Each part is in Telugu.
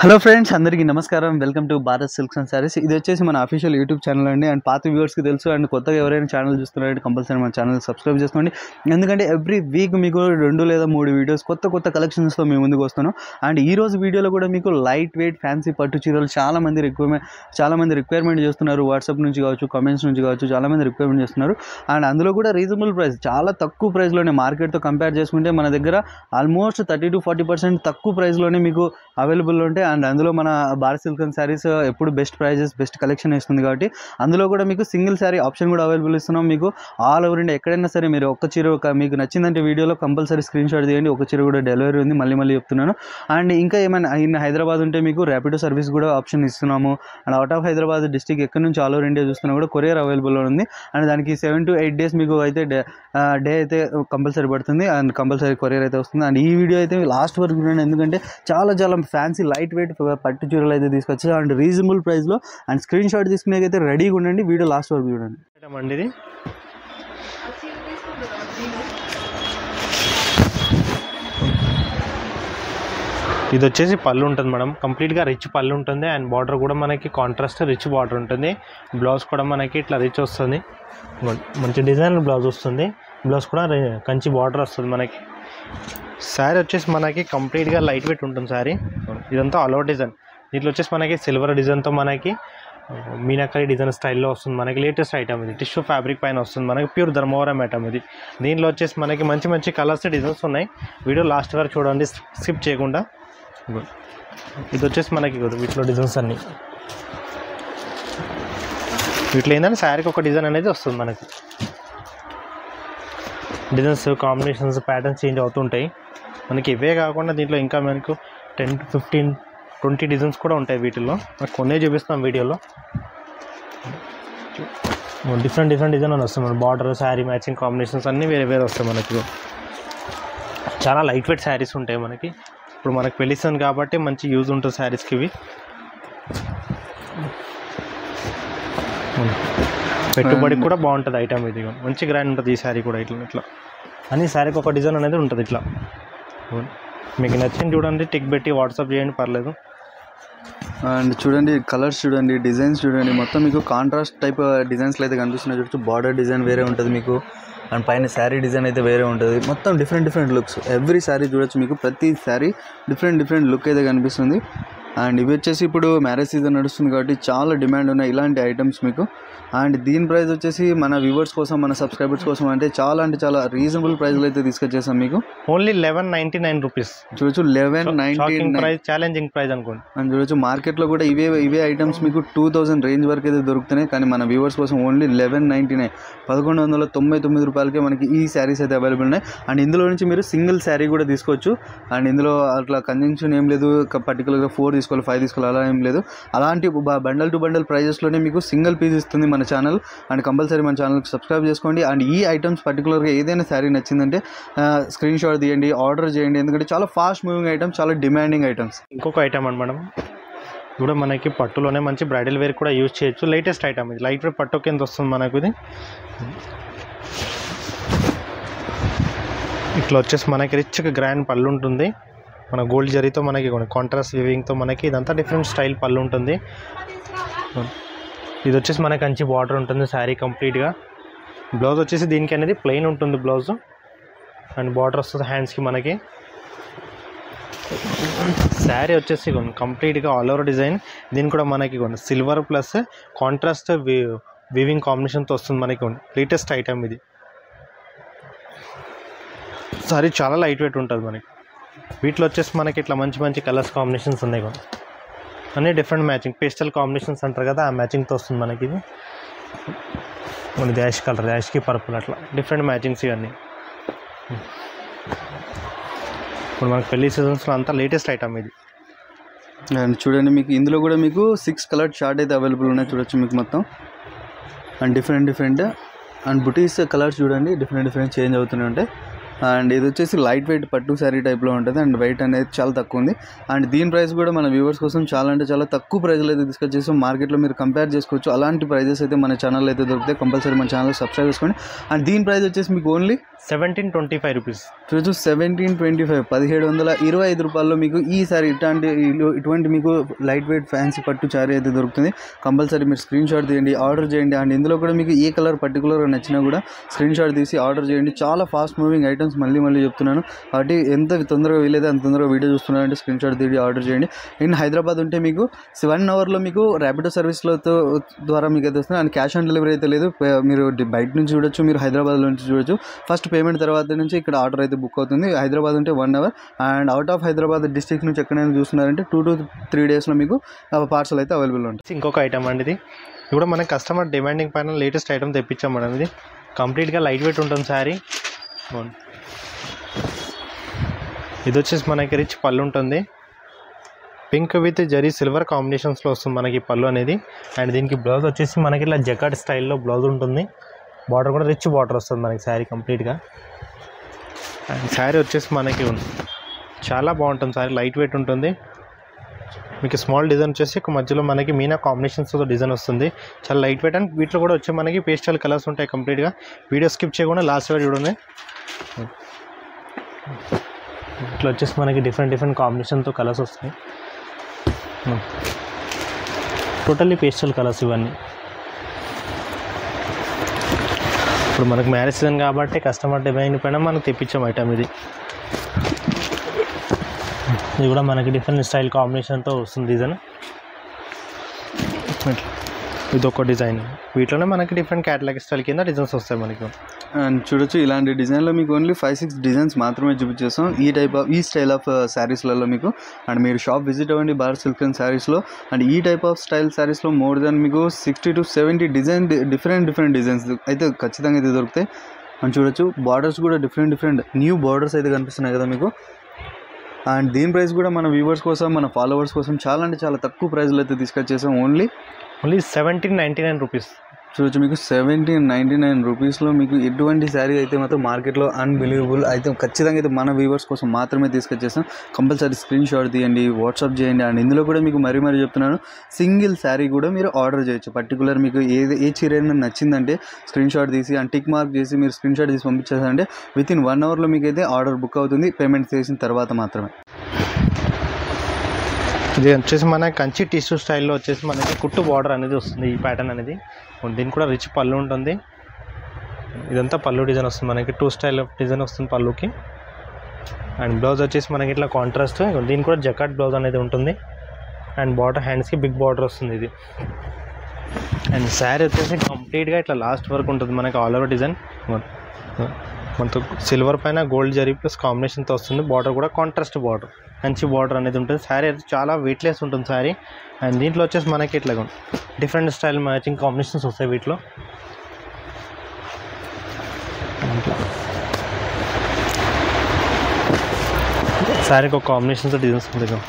హలో ఫ్రెండ్స్, అందరికీ నమస్కారం. Welcome to Bharat silks and saris. ఇది వచ్చేసి మన అఫీషియల్ యూట్యూబ్ ఛానల్ అండి. అండ్ పాత వ్యూవర్స్కి తెలుసు, అండ్ కొత్తగా ఎవరైనా ఛానల్ చూస్తున్నారంటే కంపల్సరీ మన ఛానల్ సబ్స్క్రైబ్ చేసుకోండి. ఎందుకంటే ఎవ్రీ వీక్ మీకు 2 లేదా 3 వీడియోస్ కొత్త కలెక్షన్స్తో మేము ముందుకు వస్తాను. అండ్ ఈ రోజు వీడియోలో కూడా మీకు లైట్ వెయిట్ ఫ్యాన్సీ పట్టు చీరలు చాలా మంది రిక్వైర్మెంట్ చేస్తున్నారు. వాట్సాప్ నుంచి కావచ్చు, కామెంట్స్ నుంచి కావచ్చు, చాలామంది రిక్వైర్మెంట్ చేస్తున్నారు. అండ్ అందులో కూడా రీజనబుల్ ప్రైస్, చాలా తక్కువ ప్రైస్లోనే మార్కెట్తో కంపేర్ చేసుకుంటే మన దగ్గర ఆల్మోస్ట్ 30 to 40% తక్కువ ప్రైస్లోనే మీకు అవైలబుల్ ఉంటాయి. అండ్ అందులో మన భారత్ సిల్క్ అండ్ శారీస్ ఎప్పుడు బెస్ట్ ప్రైజెస్, బెస్ట్ కలెక్షన్ ఇస్తుంది కాబట్టి అందులో కూడా మీకు సింగిల్ శారీ ఆప్షన్ కూడా అవైలబుల్ ఇస్తున్నాం. మీకు ఆల్ ఓవర్ ఇండియా ఎక్కడైనా సరే మీరు ఒక్క చీర మీకు నచ్చిందంటే వీడియోలో కంపల్సరీ స్క్రీన్ షాట్ తీయండి. ఒక చీర కూడా డెలివరీ ఉంది, మళ్ళీ చెప్తున్నాను. అండ్ ఇంకా ఏమైనా ఇన్ హైదరాబాద్ ఉంటే మీకు ర్యాపిడో సర్వీస్ కూడా ఆప్షన్ ఇస్తున్నాము. And out of Hyderabad district ఎక్కడి నుంచి ఆల్ ఓవర్ ఇండియా చూస్తున్నా కూడా కొరియర్ అవైలబుల్ ఉంది. అండ్ దానికి 7 to 8 days మీకు అయితే డే అయితే కంపల్సరీ పడుతుంది. అండ్ కంపల్సరీ కొరియర్ అయితే వస్తుంది. అండ్ ఈ వీడియో అయితే లాస్ట్ వరకు చూడండి, ఎందుకంటే చాలా ఫ్యాన్సీ లైట్ వెయిట్ పట్టు చీరలు అయితే తీసుకొచ్చి అండ్ రీజనబుల్ ప్రైస్లో. అండ్ స్క్రీన్ షాట్ తీసుకునేకైతే రెడీగా ఉండండి. వీడియో లాస్ట్ వరకు చూడండి. ఇది వచ్చేసి పళ్ళు ఉంటుంది మేడం, కంప్లీట్గా రిచ్ పళ్ళు ఉంటుంది. అండ్ బార్డర్ కూడా మనకి కాంట్రాస్ట్ రిచ్ బార్డర్ ఉంటుంది. బ్లౌజ్ కూడా మనకి ఇట్లా రిచ్ వస్తుంది, మంచి డిజైన్ బ్లౌజ్ వస్తుంది. బ్లౌజ్ కూడా కంచి బార్డర్ వస్తుంది మనకి. శారీ వచ్చేసి మనకి కంప్లీట్గా లైట్ వెయిట్ ఉంటుంది శారీ. ఇదంతా ఆల్ ఓవర్ డిజైన్. దీంట్లో వచ్చేసి మనకి సిల్వర్ డిజైన్తో మనకి మీనాకరి డిజైన్ స్టైల్లో వస్తుంది. మనకి లేటెస్ట్ ఐటమ్ ఇది, టిష్యూ ఫ్యాబ్రిక్ పైన వస్తుంది. మనకి ప్యూర్ ధర్మవరం ఐటమ్ ఇది. దీంట్లో వచ్చేసి మనకి మంచి కలర్స్ డిజైన్స్ ఉన్నాయి. వీడియో లాస్ట్ వరకు చూడండి, స్కిప్ చేయకుండా. ఇది వచ్చేసి మనకి వీటిలో డిజైన్స్ అన్నీ. వీటిలో ఏంటంటే శారీకి ఒక డిజైన్ అనేది వస్తుంది. మనకి డిజైన్స్, కాంబినేషన్స్, ప్యాటర్న్స్ చేంజ్ అవుతుంటాయి. మనకి ఇవే కాకుండా దీంట్లో ఇంకా మనకు 10 to 15, 20 డిజైన్స్ కూడా ఉంటాయి. వీటిల్లో కొన్నే చూపిస్తాం వీడియోలో. డిఫరెంట్ డిజైన్ అని వస్తాయి. మన బార్డర్, శారీ మ్యాచింగ్ కాంబినేషన్స్ అన్నీ వేరే వస్తాయి. మనకి చాలా లైట్ వెయిట్ శారీస్ ఉంటాయి మనకి. ఇప్పుడు మనకు పెళ్లి సీజన్ కాబట్టి మంచి యూజ్ ఉంటుంది శారీస్కి. ఇవి పెట్టుబడికి కూడా బాగుంటుంది ఐటమ్. ఇది మంచి గ్రాండ్ ఉంటుంది ఈ శారీ కూడా. ఇట్లా అన్ని శారీకి ఒక డిజైన్ అనేది ఉంటుంది. ఇట్లా మీకు నచ్చింది చూడండి, టిక్ పెట్టి వాట్సాప్ చేయండి, పర్లేదు. అండ్ చూడండి, కలర్స్ చూడండి, డిజైన్స్ చూడండి, మొత్తం మీకు కాంట్రాస్ట్ టైప్ డిజైన్స్లో అయితే కనిపిస్తున్నాయి. చూడొచ్చు, బార్డర్ డిజైన్ వేరే ఉంటుంది మీకు. అండ్ పైన శారీ డిజైన్ అయితే వేరే ఉంటుంది. మొత్తం డిఫరెంట్ లుక్స్. ఎవ్రీ శారీ చూడొచ్చు, మీకు ప్రతి శారీ డిఫరెంట్ లుక్ అయితే కనిపిస్తుంది. అండ్ ఇవి వచ్చేసి ఇప్పుడు మ్యారేజ్ సీజన్ నడుస్తుంది కాబట్టి చాలా డిమాండ్ ఉన్నాయి ఇలాంటి ఐటమ్స్ మీకు. అండ్ దీని ప్రైస్ వచ్చేసి మన వ్యూవర్స్ కోసం, మన సబ్స్క్రైబర్స్ కోసం అంటే చాలా రీజనబుల్ ప్రైస్లో అయితే తీసుకొచ్చేసాం మీకు. Only 1199 rupees. చూడొచ్చు, 1199 ఛాలెంజింగ్ ప్రైస్ అనుకోండి. అండ్ చూడొచ్చు, మార్కెట్లో కూడా ఇవే ఐటమ్స్ మీకు 2000 రేంజ్ వరకు అయితే దొరుకుతున్నాయి. కానీ మన వ్యూవర్స్ కోసం ఓన్లీ 1199, 1199 రూపాయలకే మనకి ఈ శారీస్ అయితే అవైలబుల్ ఉన్నాయి. అండ్ ఇందులో నుంచి మీరు సింగిల్ శారీ కూడా తీసుకోవచ్చు. అండ్ ఇందులో అట్లా కన్జంక్షన్ ఏం లేదు, పర్టికులర్గా 4 తీసుకోవాలి, 5 తీసుకోవాలి, అలా ఏం లేదు. అలాంటి బండల్ టు బండల్ ప్రైజెస్లోనే మీకు సింగిల్ పీస్ ఇస్తుంది మన ఛానల్. అండ్ కంపల్సరీ మన ఛానల్కి సబ్స్క్రైబ్ చేసుకోండి. అండ్ ఈ ఐటమ్స్ పర్టికులర్గా ఏదైనా శారీ నచ్చిందంటే స్క్రీన్ షాట్ తీయండి, ఆర్డర్ చేయండి. ఎందుకంటే చాలా ఫాస్ట్ మూవింగ్ ఐటమ్స్, చాలా డిమాండింగ్ ఐటమ్స్. ఇంకొక ఐటమ్ అండి మేడం, కూడా మనకి పట్టులోనే మంచి బ్రైడల్ వేర్ కూడా యూజ్ చేయొచ్చు. లేటెస్ట్ ఐటమ్ ఇది. లైట్ వెయిట్ పట్టు కింద వస్తుంది మనకు. ఇది ఇట్లా వచ్చేసి మనకి రిచ్గా గ్రాండ్ పళ్ళు ఉంటుంది. మన గోల్డ్ జరీతో మనకి కాంట్రాస్ట్ వివింగ్తో మనకి ఇదంతా డిఫరెంట్ స్టైల్ పళ్ళు ఉంటుంది. ఇది వచ్చేసి మనకి కంచి బార్డర్ ఉంటుంది శారీ కంప్లీట్గా. బ్లౌజ్ వచ్చేసి దీనికి అనేది ప్లెయిన్ ఉంటుంది బ్లౌజ్. అండ్ బార్డర్ వస్తుంది హ్యాండ్స్కి మనకి. శారీ వచ్చేసి కంప్లీట్గా ఆల్ ఓవర్ డిజైన్. దీని కూడా మనకి సిల్వర్ ప్లస్ కాంట్రాస్ట్ వీవింగ్ కాంబినేషన్తో వస్తుంది మనకి. లేటెస్ట్ ఐటమ్ ఇది. శారీ చాలా లైట్ వెయిట్ ఉంటుంది మనకి. వీటిలో వచ్చేసి మనకి ఇట్లా మంచి కలర్స్ కాంబినేషన్స్ ఉన్నాయి. అన్నీ డిఫరెంట్ మ్యాచింగ్, పేస్టల్ కాంబినేషన్స్ అంటారు కదా, ఆ మ్యాచింగ్తో వస్తుంది మనకి. ఇది మనకి యాష్ కలర్, యాష్కి పర్పుల్, అట్లా డిఫరెంట్ మ్యాచింగ్స్ ఇవన్నీ. ఇప్పుడు మనకి పెళ్లి సీజన్స్లో అంతా లేటెస్ట్ ఐటమ్ ఇది. అండ్ చూడండి, మీకు ఇందులో కూడా మీకు 6 కలర్ చార్ట్ అయితే అవైలబుల్ ఉన్నాయి. చూడొచ్చు మీకు మొత్తం. And different and buttis colours చూడండి, డిఫరెంట్ చేంజ్ అవుతూనే ఉంటాయి. అండ్ ఇది వచ్చేసి లైట్ వెయిట్ పట్టు శారీ టైప్లో ఉంటుంది అండ్ వెయిట్ అనేది చాలా తక్కువ ఉంది. అండ్ దీని ప్రైస్ కూడా మన వ్యూవర్స్ కోసం చాలా అంటే చాలా తక్కువ ప్రైస్లో అయితే తీసుకొచ్చేసి మార్కెట్లో మీరు కంపేర్ చేసుకోవచ్చు. అలాంటి ప్రైజెస్ అయితే మన ఛానల్లో అయితే దొరుకుతాయి. కంపల్సరీ మన ఛానల్ సబ్స్క్రైబ్ చేసుకోండి. అండ్ దీని ప్రైస్ వచ్చేసి మీకు ఓన్లీ 1725 రూపీస్. చూడొచ్చు 1725 1725 రూపాయల్లో మీకు ఈ సారీ ఇటువంటి మీకు లైట్ వెయిట్ ఫ్యాన్సీ పట్టు శారీ అయితే దొరుకుతుంది. కంపల్సరీ మీరు స్క్రీన్ షాట్ తీయండి, ఆర్డర్ చేయండి. అండ్ ఇందులో కూడా మీకు ఏ కలర్ పర్టికులర్గా నచ్చినా కూడా స్క్రీన్ షాట్ తీసి ఆర్డర్ చేయండి. చాలా ఫాస్ట్ మూవింగ్ ఐటమ్స్ మళ్ళీ చెప్తున్నాను కాబట్టి ఎంత తొందరగా వీలైతే అంత తొందరగా వీడియో చూస్తున్నారంటే స్క్రీన్ షాట్ తీసి ఆర్డర్ చేయండి. ఇన్ హైదరాబాద్ ఉంటే మీకు 1 అవర్లో మీకు ర్యాపిడో సర్వీస్లో ద్వారా మీకు అయితే వస్తుంది. అండ్ క్యాష్ ఆన్ డెలివరీ అయితే లేదు. మీరు బయట నుంచి చూడొచ్చు, మీరు హైదరాబాద్లో నుంచి చూడొచ్చు. ఫస్ట్ పేమెంట్ తర్వాత నుంచి ఇక్కడ ఆర్డర్ అయితే బుక్ అవుతుంది. హైదరాబాద్ ఉంటే 1 hour and out of Hyderabad district నుంచి ఎక్కడైనా చూస్తున్నారంటే 2 to 3 డేస్లో మీకు పార్సల్ అయితే అవైలబుల్ ఉంటుంది. ఇంకొక ఐటమ్ అండి, ఇది కూడా మనకి కస్టమర్ డిమాండింగ్ పైన లేటెస్ట్ ఐటమ్ తెప్పించాం మేడం. ఇది కంప్లీట్గా లైట్ వెయిట్ ఉంటుంది శారీ. ఇది వచ్చేసి మనకి రిచ్ పళ్ళు ఉంటుంది. పింక్ విత్ జరీ సిల్వర్ కాంబినేషన్స్లో వస్తుంది మనకి పళ్ళు అనేది. అండ్ దీనికి బ్లౌజ్ వచ్చేసి మనకి ఇలా జకాట్ స్టైల్లో బ్లౌజ్ ఉంటుంది. బార్డర్ కూడా రిచ్ బార్డర్ వస్తుంది మనకి శారీ కంప్లీట్గా. అండ్ శారీ వచ్చేసి మనకి చాలా బాగుంటుంది. శారీ లైట్ వెయిట్ ఉంటుంది. మీకు స్మాల్ డిజైన్ వచ్చేసి మధ్యలో మనకి మీనా కాంబినేషన్స్తో డిజైన్ వస్తుంది. చాలా లైట్ వెయిట్. అండ్ వీటిలో కూడా వచ్చి మనకి పేస్టల్ కలర్స్ ఉంటాయి కంప్లీట్గా. వీడియో స్కిప్ చేయకుండా లాస్ట్ వరకు చూడండి. ఇట్లా వచ్చేసి మనకి డిఫరెంట్ కాంబినేషన్తో కలర్స్ వస్తాయి. టోటల్లీ పేస్టల్ కలర్స్ ఇవన్నీ. ఇప్పుడు మనకు మ్యారేజ్ సీజన్ కాబట్టి కస్టమర్ డిమాండ్ పైన మనకు తెప్పించాం ఐటమ్. ఇది కూడా మనకి డిఫరెంట్ స్టైల్ కాంబినేషన్తో వస్తుంది డిజైన్. ఇది ఒక డిజైన్. వీటిలోనే మనకి డిఫరెంట్ క్యాటలాగ్ స్టైల్ కింద డిజైన్స్ వస్తాయి మనకి. అండ్ చూడొచ్చు ఇలాంటి డిజైన్లో మీకు ఓన్లీ 5-6 డిజైన్స్ మాత్రమే చూపించేస్తాం ఈ స్టైల్ ఆఫ్ శారీస్లలో మీకు. అండ్ మీరు షాప్ విజిట్ అవ్వండి భారత్ సిల్క్ అండ్ శారీస్లో. అండ్ ఈ టైప్ ఆఫ్ స్టైల్ శారీస్లో మోర్ దాన్ మీకు 60 to 70 డిఫరెంట్ డిజైన్స్ అయితే ఖచ్చితంగా అయితే దొరుకుతాయి. అండ్ చూడొచ్చు బార్డర్స్ కూడా డిఫరెంట్ న్యూ బార్డర్స్ అయితే కనిపిస్తున్నాయి కదా మీకు. అండ్ దీని ప్రైస్ కూడా మన వ్యూవర్స్ కోసం, మన ఫాలోవర్స్ కోసం చాలా అంటే చాలా తక్కువ ప్రైస్లో అయితే తీసుకొచ్చేసాం. Only 1799 rupees. చూడొచ్చు మీకు 1799 రూపీస్లో మీకు ఎటువంటి శారీ అయితే మాత్రం మార్కెట్లో అన్బిలీవబుల్ అయితే ఖచ్చితంగా అయితే మన వ్యూవర్స్ కోసం మాత్రమే తీసుకొచ్చేసాం. కంపల్సరీ స్క్రీన్ షాట్ తీయండి, వాట్సాప్ చేయండి. అండ్ ఇందులో కూడా మీకు మరీ చెప్తున్నాను, సింగిల్ శారీ కూడా మీరు ఆర్డర్ చేయొచ్చు. పర్టికులర్ మీకు ఏ చీర అయినా నచ్చిందంటే స్క్రీన్ షాట్ తీసి అండ్ టిక్ మార్క్ చేసి మీరు స్క్రీన్ షాట్ తీసి పంపించేసారంటే వితిన్ 1 అవర్లో మీకు అయితే ఆర్డర్ బుక్ అవుతుంది, పేమెంట్ చేసిన తర్వాత మాత్రమే. ఇది వచ్చేసి మన కంచి టిష్యూ స్టైల్లో వచ్చేసి మనకి కుట్టు బార్డర్ అనేది వస్తుంది. ఈ ప్యాటర్న్ అనేది దీనికి కూడా రిచ్ పళ్ళు ఉంటుంది. ఇదంతా పళ్ళు డిజైన్ వస్తుంది మనకి. 2 స్టైల్ ఆఫ్ డిజైన్ వస్తుంది పళ్ళుకి. అండ్ బ్లౌజ్ వచ్చేసి మనకి ఇట్లా కాంట్రాస్ట్. దీనికి కూడా జకాట్ బ్లౌజ్ అనేది ఉంటుంది. అండ్ బార్డర్ హ్యాండ్స్కి బిగ్ బార్డర్ వస్తుంది ఇది. అండ్ శారీ వచ్చేసి కంప్లీట్గా ఇట్లా లాస్ట్ వరకు ఉంటుంది మనకి ఆల్ ఓవర్ డిజైన్. మనతో సిల్వర్ పైన గోల్డ్ జరీ ప్లస్ కాంబినేషన్తో వస్తుంది. బార్డర్ కూడా కాంట్రాస్ట్ బార్డర్, మంచి బార్డర్ అనేది ఉంటుంది. శారీ అయితే చాలా వెయిట్లెస్ ఉంటుంది శారీ. అండ్ దీంట్లో వచ్చేసి మనకి ఇట్లా డిఫరెంట్ స్టైల్ మ్యాచింగ్ కాంబినేషన్స్ వస్తాయి వీటిలో. శారీకి ఒక కాంబినేషన్తో డిజైన్స్ ఉంటుంది.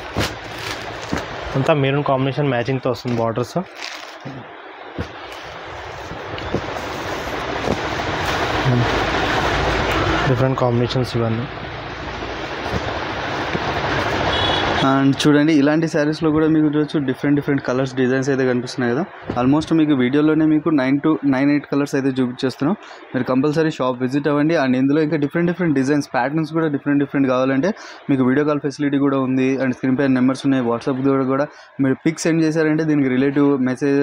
అంతా మెరూన్ కాంబినేషన్ మ్యాచింగ్తో వస్తుంది బార్డర్స్. డిఫరెంట్ కాంబినేషన్స్ ఇవన్నీ. అండ్ చూడండి ఇలాంటి శారీస్లో కూడా మీకు చూడొచ్చు డిఫరెంట్ కలర్స్ డిజైన్స్ అయితే కనిపిస్తున్నాయి కదా. ఆల్మోస్ట్ మీకు వీడియోలోనే మీకు 9 to 8 కలర్స్ అయితే చూపించేస్తున్నాం. మీరు కంపల్సరీ షాప్ విజిట్ అవ్వండి. అండ్ ఇందులో ఇంకా డిఫరెంట్ డిజైన్స్ ప్యాటర్న్స్ కూడా డిఫరెంట్ కావాలంటే మీకు వీడియో కాల్ ఫెసిలిటీ కూడా ఉంది. అండ్ స్క్రీన్ పై నెంబర్స్ ఉన్నాయి. వాట్సాప్ ద్వారా కూడా మీరు పిక్ సెండ్ చేశారంటే దీనికి రిలేటివ్ మెసేజ్,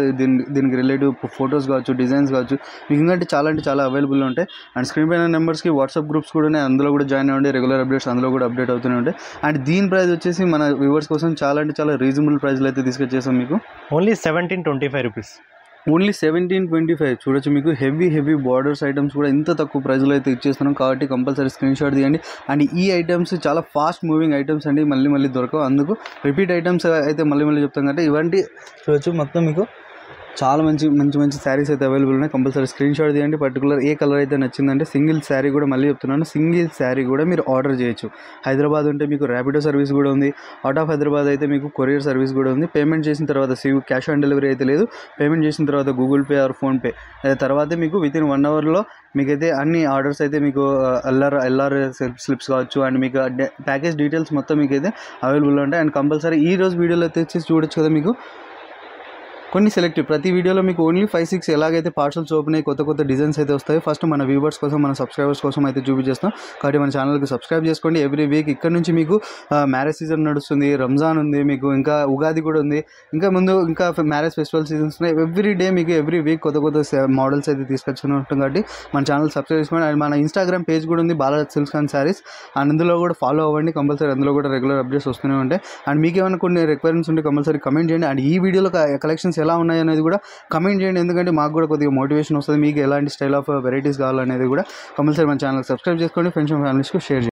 దీనికి రిలేటివ్ ఫొటోస్ కావచ్చు, డిజైన్స్ కావచ్చు, మీకు ఇంకా చాలా అవైలబుల్ ఉంటాయి. అండ్ స్క్రీన్ పైన నెంబర్స్కి వాట్సాప్ గ్రూప్స్ కూడా ఉన్నాయి. అందులో కూడా జాయిన్ అవ్వండి. రెగ్యులర్ అప్డేట్స్ అందులో కూడా అప్డేట్ అవుతూనే ఉంటాయి. అండ్ దీని ప్రైస్ వచ్చేసి మన వ్యూవర్స్ కోసం చాలా రీజనబుల్ ప్రైస్లో అయితే తీసుకొచ్చేసాం మీకు. Only 1725 rupees. ఓన్లీ 1725. చూడొచ్చు మీకు హెవీ బార్డర్స్ ఐటమ్స్ కూడా ఇంత తక్కువ ప్రైస్లో అయితే ఇచ్చేస్తున్నాం కాబట్టి కంపల్సరీ స్క్రీన్ షాట్ తీయండి. అండ్ ఈ ఐటమ్స్ చాలా ఫాస్ట్ మూవింగ్ ఐటమ్స్ అండి, మళ్ళీ దొరకవు. అందుకు రిపీట్ ఐటమ్స్ అయితే మళ్ళీ చెప్తాం కాబట్టి ఇవంటి చూడొచ్చు మొత్తం మీకు చాలా మంచి మంచి మంచి శారీస్ అయితే అవైలబుల్ ఉన్నాయి. కంపల్సరీ స్క్రీన్ షాట్ తీయండి. పర్టికులర్ ఏ కలర్ అయితే నచ్చిందంటే సింగిల్ శారీ కూడా మళ్ళీ చెప్తున్నాను, సింగిల్ శారీ కూడా మీరు ఆర్డర్ చేయొచ్చు. హైదరాబాద్ ఉంటే మీకు ర్యాపిడో సర్వీస్ కూడా ఉంది. అవుట్ ఆఫ్ హైదరాబాద్ అయితే మీకు కొరియర్ సర్వీస్ కూడా ఉంది. పేమెంట్ చేసిన తర్వాత క్యాష్ ఆన్ డెలివరీ అయితే లేదు. పేమెంట్ చేసిన తర్వాత గూగుల్ పే ఆర్ ఫోన్పే తర్వాతే మీకు వితిన్ 1 అవర్లో మీకైతే అన్ని ఆర్డర్స్ అయితే మీకు ఎల్ఆర్ స్లిప్స్ కావచ్చు అండ్ మీకు ప్యాకేజ్ డీటెయిల్స్ మొత్తం మీకైతే అవైలబుల్ ఉంటాయి. అండ్ కంపల్సరీ ఈ రోజు వీడియోలో అయితే వచ్చేసి చూడొచ్చు కదా, మీకు కొన్ని సెలెక్టివ్ ప్రతి వీడియోలో మీకు ఓన్లీ 5-6 ఎలాగైతే పార్సల్స్ ఓపెన్ అయ్యి కొత్త కొత్త డిజైన్స్ అయితే వస్తాయి. ఫస్ట్ మన వ్యూవర్స్ కోసం, మన సబ్స్క్రైబర్స్ కోసం అయితే చూపించేస్తాం. కాబట్టి మన ఛానల్కి సబ్స్క్రైబ్ చేసుకోండి. ఎవ్రీ వీక్ ఇక్కడ నుంచి మీకు మ్యారేజ్ సీజన్ నడుస్తుంది, రంజాన్ ఉంది, మీకు ఇంకా ఉగాది కూడా ఉంది, ఇంకా ముందు ఇంకా మ్యారేజ్ ఫెస్టివల్ సీజన్స్ ఉన్నాయి. ఎవ్రీ డే మీకు ఎవ్రీ వీక్ కొత్త కొత్త మోడల్స్ అయితే తీసుకొచ్చుకుని ఉంటాం. కాబట్టి మన ఛానల్ సబ్స్క్రైబ్ చేసుకోండి. అండ్ మన ఇన్స్టాగ్రామ్ పేజ్ కూడా ఉంది, Balaji silks and saris. And అందులో కూడా ఫాలో అవ్వండి. కంపల్సరీ అందులో కూడా రెగ్యులర్ అప్డేట్స్ వస్తూనే ఉంటాయి. అండ్ మీకు ఏమైనా కొన్ని రిక్వైర్మెంట్స్ ఉంటే కంపల్సరీ కమెంట్ చేయండి. అండ్ ఈ వీడియోలో కలెక్షన్స్ ఎలా ఉన్నాయి అనేది కూడా కమెంట్ చేయండి, ఎందుకంటే మాకు కూడా కొద్దిగా మోటివేషన్ వస్తుంది. మీకు ఎలాంటి స్టైల్ ఆఫ్ వెరైటీస్ కావాలనేది కూడా కంపల్సరీ మన ఛానల్ సబ్స్క్రైబ్ చేసుకోండి. ఫ్రెండ్స్ అండ్ ఫ్యామిలీస్కి షేర్ చేయండి.